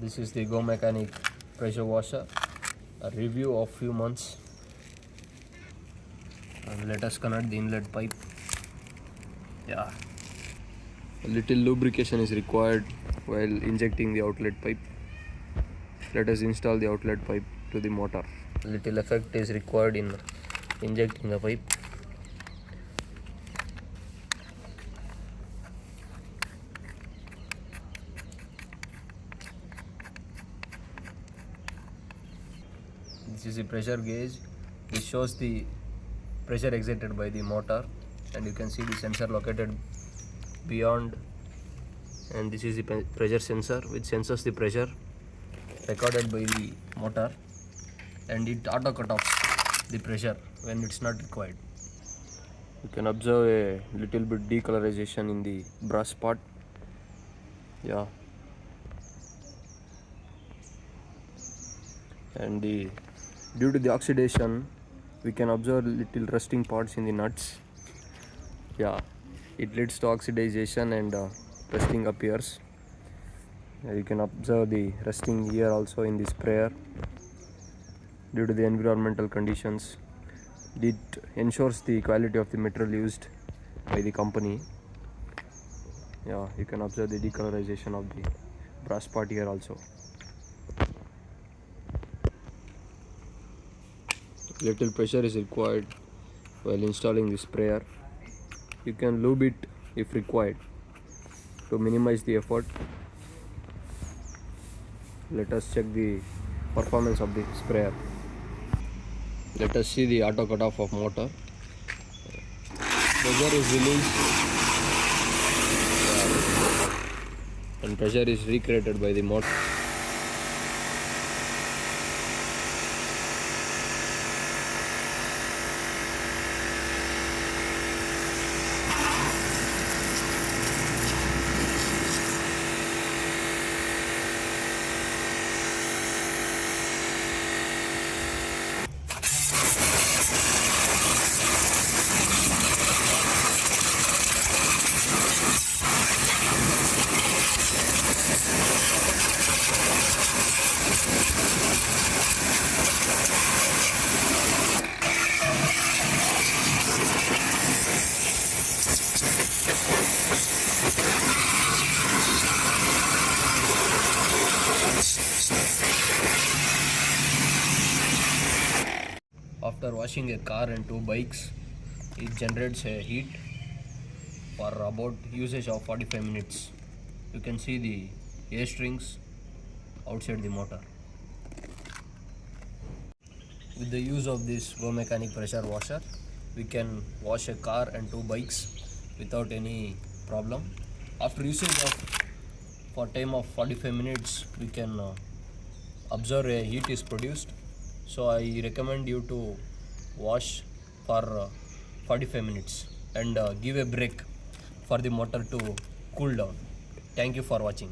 This is the GoMechanic Pressure Washer, a review of few months. And let us connect the inlet pipe. A little lubrication is required while injecting the outlet pipe. Let us install the outlet pipe to the motor. Little effect is required in injecting the pipe. This is the pressure gauge. This shows the pressure exerted by the motor, and you can see the sensor located beyond, and this is the pressure sensor which senses the pressure recorded by the motor, and it auto cut off the pressure when it's not required. You can observe a little bit decolorization in the brass part. And due to the oxidation, we can observe little rusting parts in the nuts. It leads to oxidization and rusting appears. You can observe the rusting here also in the sprayer. Due to the environmental conditions, it ensures the quality of the material used by the company. You can observe the decolorization of the brass part here also. Little pressure is required while installing the sprayer. You can lube it if required to minimize the effort. Let us check the performance of the sprayer. Let us see the auto cutoff of motor. Pressure is released and pressure is recreated by the motor. After washing a car and two bikes, it generates a heat for about usage of 45 minutes. You can see the air strings outside the motor. With the use of this GoMechanic pressure washer, we can wash a car and two bikes without any problem. After usage for time of 45 minutes, we can observe a heat is produced. So I recommend you to wash for 45 minutes and give a break for the motor to cool down. Thank you for watching.